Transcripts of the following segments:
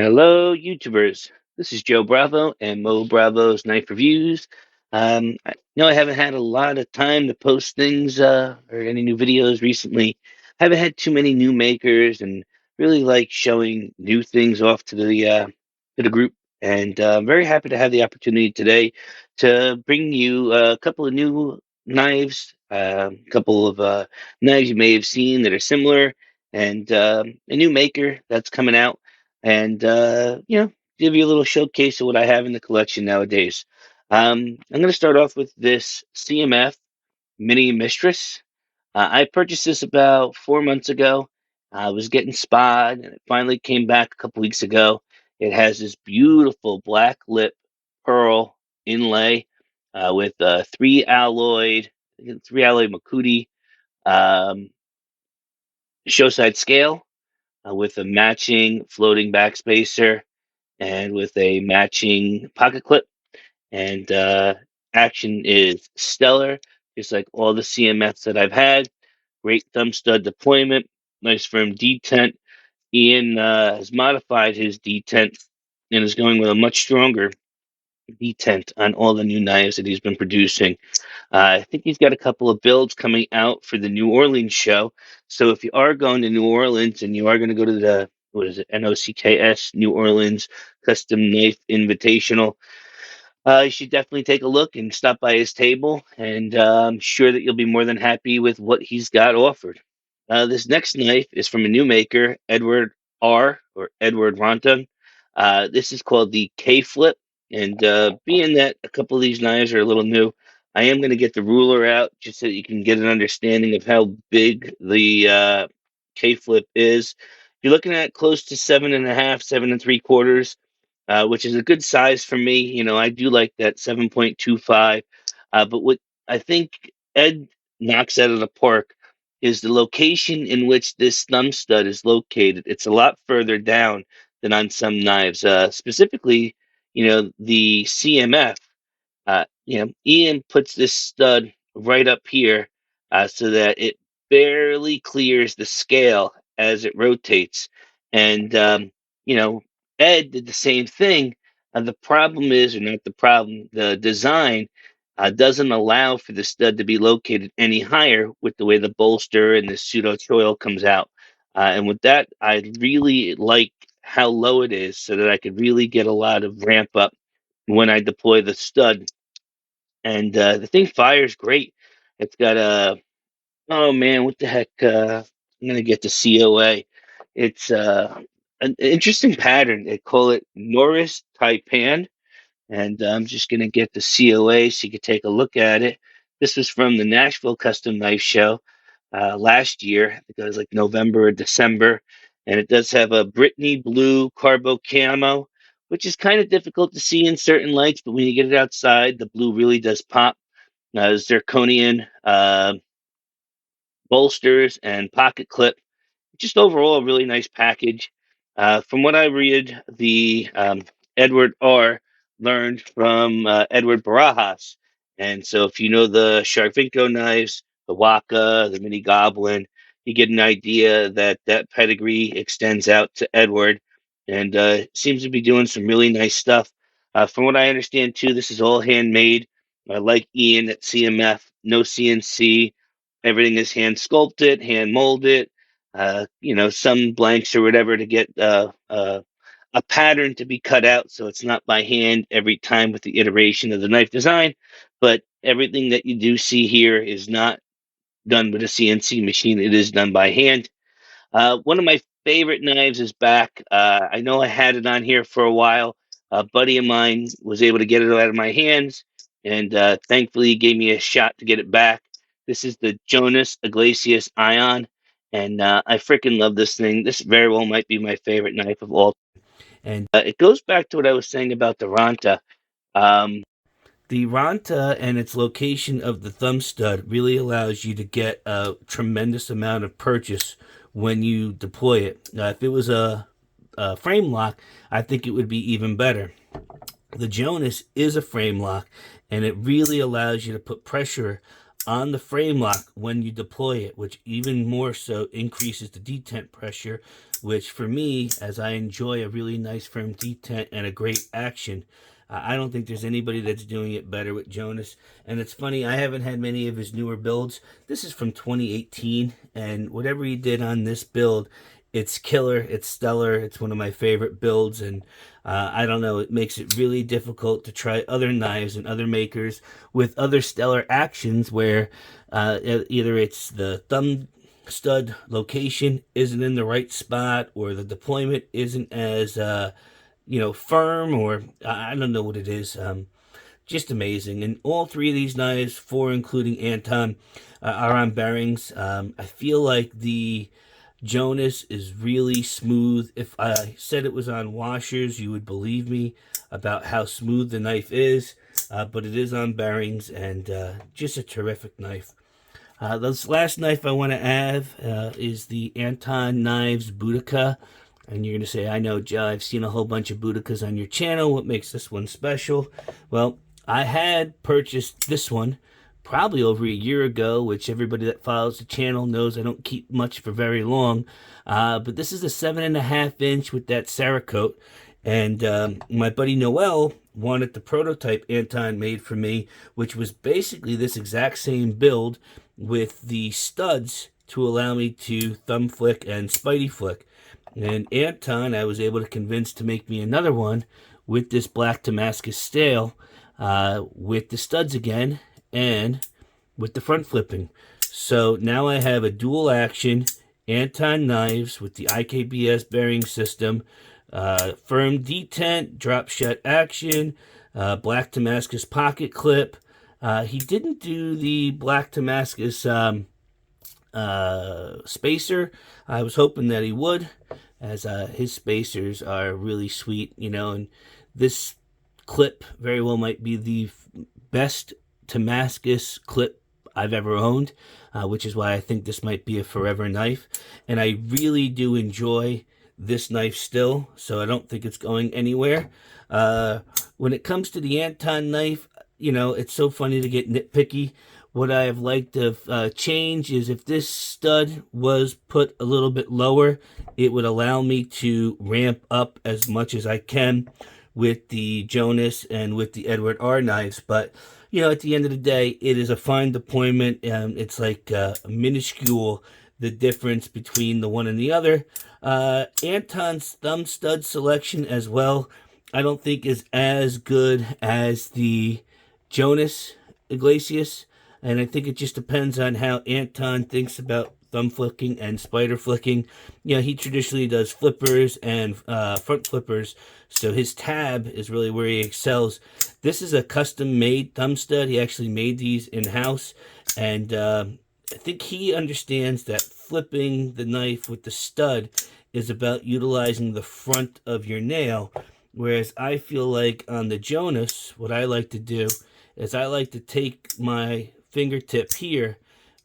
Hello, YouTubers. This is Joe Bravo and Mo Bravo's Knife Reviews. I know I haven't had a lot of time to post things or any new videos recently. I haven't had too many new makers and really like showing new things off to the group. And I'm very happy to have the opportunity today to bring you a couple of new knives, a couple of knives you may have seen that are similar, and a new maker that's coming out and give you a little showcase of what I have in the collection nowadays. I'm going to start off with this CMF Mini Mistress. I purchased this about 4 months ago. I was getting spotted, and it finally came back a couple weeks ago. It has this beautiful black lip pearl inlay with three alloy Makudi um, show side scale with a matching floating backspacer and with a matching pocket clip. And action is stellar, just like all the CMFs that I've had. Great thumb stud deployment, nice firm detent. Ian has modified his detent and is going with a much stronger detent on all the new knives that he's been producing. I think he's got a couple of builds coming out for the New Orleans show. So if you are going to New Orleans and you are going to go to the, what is it, NOCKS, New Orleans Custom Knife Invitational, you should definitely take a look and stop by his table. And I'm sure that you'll be more than happy with what he's got offered. This next knife is from a new maker, Edward R. or Edward Ratanun. This is called the K Flip. And being that a couple of these knives are a little new, I am going to get the ruler out just so that you can get an understanding of how big the K Flip is. You're looking at close to 7.5, 7 3/4, which is a good size for me. You know, I do like that 7.25. But what I think Ed knocks out of the park is the location in which this thumb stud is located. It's a lot further down than on some knives. Specifically, the CMF. Ian puts this stud right up here so that it barely clears the scale as it rotates. And, you know, Ed did the same thing. The problem is, or not the problem, the design doesn't allow for the stud to be located any higher with the way the bolster and the pseudo choil comes out. And with that, I really like how low it is so that I could really get a lot of ramp up when I deploy the stud. And the thing fires great. It's got oh man, what the heck? I'm gonna get the COA. It's an interesting pattern. They call it Norris Taipan, and I'm just gonna get the COA so you can take a look at it. This was from the Nashville Custom Knife Show last year. I think it was like November or December, and it does have a Brittany blue carbo camo, which is kind of difficult to see in certain lights, but when you get it outside, the blue really does pop. Zirconian bolsters and pocket clip. Just overall, a really nice package. From what I read, the Edward R. learned from Edward Barajas. And so if you know the Sharvinko knives, the Waka, the Mini Goblin, you get an idea that that pedigree extends out to Edward and seems to be doing some really nice stuff. From what I understand, too, this is all handmade. Like Ian at CMF, no CNC. Everything is hand sculpted, hand molded, some blanks or whatever to get a pattern to be cut out so it's not by hand every time with the iteration of the knife design. But everything that you do see here is not done with a CNC machine, it is done by hand. One of my favorite knives is back. I know I had it on here for a while. A buddy of mine was able to get it out of my hands, and thankfully he gave me a shot to get it back. This is the Jonas Iglesias Ion, and I freaking love this thing. This very well might be my favorite knife of all. And it goes back to what I was saying about the Ranta. The Ranta and its location of the thumb stud really allows you to get a tremendous amount of purchase when you deploy it. If it was a frame lock, I think it would be even better. The Jonas is a frame lock, and it really allows you to put pressure on the frame lock when you deploy it, which even more so increases the detent pressure, which for me, as I enjoy a really nice firm detent and a great action, I don't think there's anybody that's doing it better with Jonas. And it's funny, I haven't had many of his newer builds. This is from 2018, and whatever he did on this build, it's killer, it's stellar, it's one of my favorite builds. And I don't know, it makes it really difficult to try other knives and other makers with other stellar actions where either it's the thumb stud location isn't in the right spot, or the deployment isn't as firm, or I don't know what it is. Just amazing. And all three of these knives, four including Anton, are on bearings. I feel like the Jonas is really smooth. If I said it was on washers, you would believe me about how smooth the knife is. But it is on bearings, and just a terrific knife. This last knife I want to have is the Anton Knives Boudicca. And you're going to say, I know, Joe, I've seen a whole bunch of Boudicas on your channel. What makes this one special? Well, I had purchased this one probably over a year ago, which everybody that follows the channel knows I don't keep much for very long. But this is a 7.5 inch with that Cerakote. And my buddy Noel wanted the prototype Anton made for me, which was basically this exact same build with the studs to allow me to thumb flick and spidey flick. And Anton, I was able to convince to make me another one with this black Damascus steel, with the studs again, and with the front flipping. So now I have a dual action Anton knives with the IKBS bearing system, firm detent, drop shut action, black Damascus pocket clip. He didn't do the black Damascus spacer. I was hoping that he would, as his spacers are really sweet, and this clip very well might be the best Damascus clip I've ever owned, which is why I think this might be a forever knife. And I really do enjoy this knife still, so I don't think it's going anywhere. When it comes to the Anton knife, it's so funny to get nitpicky. What I have liked to change is if this stud was put a little bit lower, it would allow me to ramp up as much as I can with the Jonas and with the Edward R knives. But at the end of the day, it is a fine deployment. It's like minuscule, the difference between the one and the other. Anton's thumb stud selection as well, I don't think is as good as the Jonas Iglesias. And I think it just depends on how Anton thinks about thumb flicking and spider flicking. He traditionally does flippers and front flippers, so his tab is really where he excels. This is a custom-made thumb stud. He actually made these in-house, and I think he understands that flipping the knife with the stud is about utilizing the front of your nail, whereas I feel like on the Jonas, what I like to do is I like to take my fingertip here,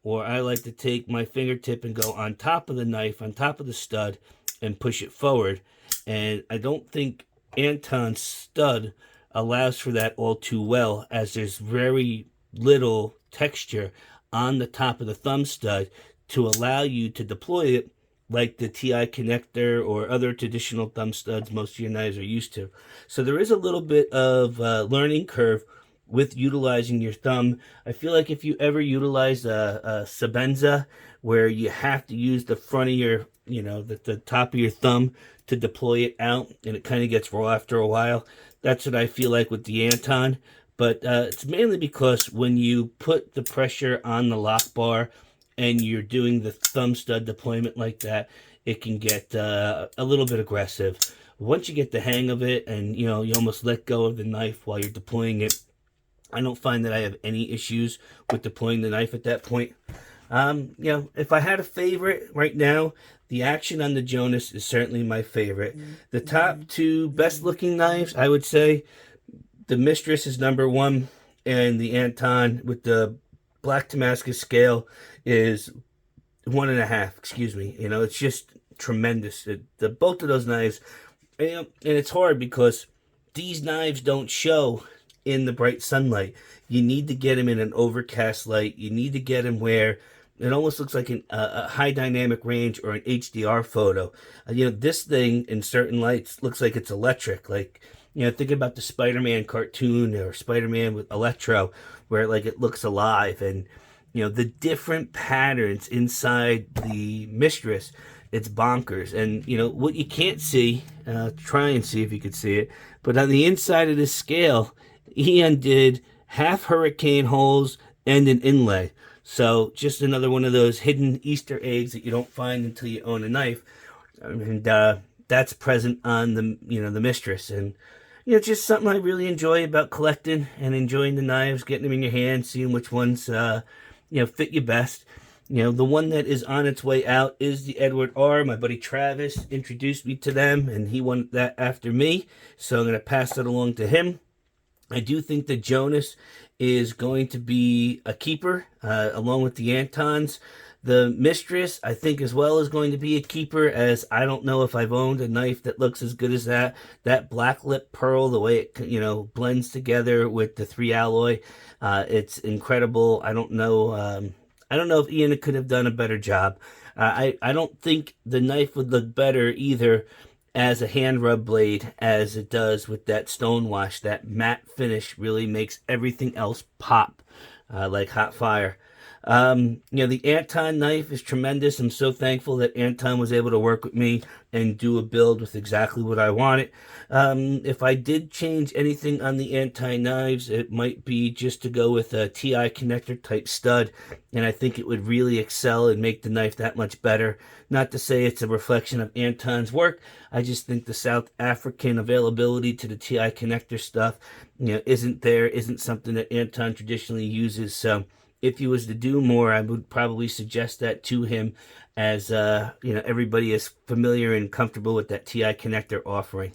or I like to take my fingertip and go on top of the knife, on top of the stud, and push it forward. And I don't think Anton's stud allows for that all too well, as there's very little texture on the top of the thumb stud to allow you to deploy it like the TI connector or other traditional thumb studs most of your knives are used to. So there is a little bit of learning curve with utilizing your thumb. I feel like if you ever utilize a Sabenza, where you have to use the front of your, the top of your thumb to deploy it out, and it kind of gets raw after a while, that's what I feel like with the Anton. But it's mainly because when you put the pressure on the lock bar and you're doing the thumb stud deployment like that, it can get a little bit aggressive. Once you get the hang of it and, you almost let go of the knife while you're deploying it, I don't find that I have any issues with deploying the knife at that point. If I had a favorite right now, the action on the Jonas is certainly my favorite. The top two best looking knives, I would say the Mistress is number one, and the Anton with the black Damascus scale is 1.5. Excuse me. It's just tremendous. Both of those knives, and it's hard because these knives don't show in the bright sunlight. You need to get them in an overcast light. You need to get them where it almost looks like a high dynamic range or an HDR photo. This thing in certain lights looks like it's electric. Like, think about the Spider-Man cartoon or Spider-Man with Electro, where like it looks alive. And the different patterns inside the Mistress, it's bonkers. And what you can't see, try and see if you could see it, but on the inside of this scale, Ian did half hurricane holes and an inlay. So just another one of those hidden Easter eggs that you don't find until you own a knife. And that's present on the Mistress. And just something I really enjoy about collecting and enjoying the knives, getting them in your hand, seeing which ones fit you best. The one that is on its way out is the Edward R. My buddy Travis introduced me to them, and he wanted that after me, so I'm going to pass it along to him. I do think that Jonas is going to be a keeper, along with the Antons. The Mistress, I think, as well, is going to be a keeper, as I don't know if I've owned a knife that looks as good as that. That black lip pearl, the way it, blends together with the 3 alloy, it's incredible. I don't know. I don't know if Ian could have done a better job. I don't think the knife would look better either as a hand rub blade as it does with that stone wash. That matte finish really makes everything else pop like hot fire. The Anton knife is tremendous. I'm so thankful that Anton was able to work with me and do a build with exactly what I wanted. If I did change anything on the Anton knives, it might be just to go with a TI connector type stud, and I think it would really excel and make the knife that much better. Not to say it's a reflection of Anton's work. I just think the South African availability to the TI connector stuff, isn't something that Anton traditionally uses. So if he was to do more, I would probably suggest that to him, as everybody is familiar and comfortable with that TI connector offering.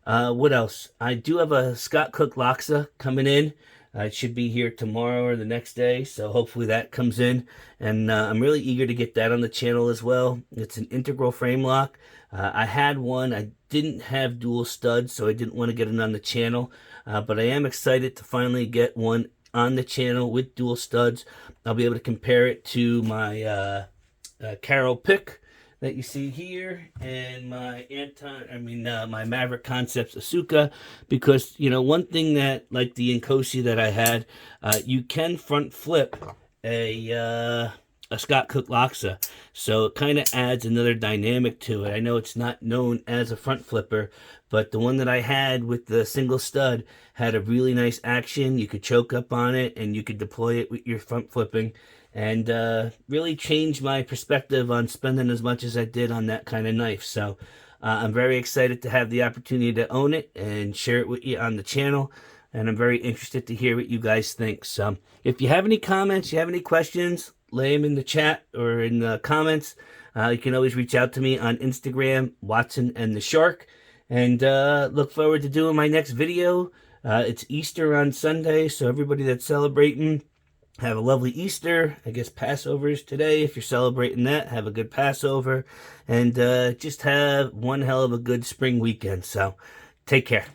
What else? I do have a Scott Cook Loxa coming in. It should be here tomorrow or the next day, so hopefully that comes in. And I'm really eager to get that on the channel as well. It's an integral frame lock. I had one. I didn't have dual studs, so I didn't want to get it on the channel. But I am excited to finally get one on the channel with dual studs. I'll be able to compare it to my Carol pick that you see here and my my Maverick Concepts Asuka, because one thing that, like the Inkosi that I had, you can front flip a Scott Cook Loxa, so it kind of adds another dynamic to it. I know it's not known as a front flipper, but the one that I had with the single stud had a really nice action. You could choke up on it and you could deploy it with your front flipping, and really changed my perspective on spending as much as I did on that kind of knife. So I'm very excited to have the opportunity to own it and share it with you on the channel, and I'm very interested to hear what you guys think. So if you have any comments, you have any questions, lay them in the chat or in the comments. You can always reach out to me on Instagram, Watson and the Shark, and look forward to doing my next video. It's Easter on Sunday, so everybody that's celebrating, have a lovely Easter. I guess Passover is today. If you're celebrating that, have a good Passover, and just have one hell of a good spring weekend. So take care.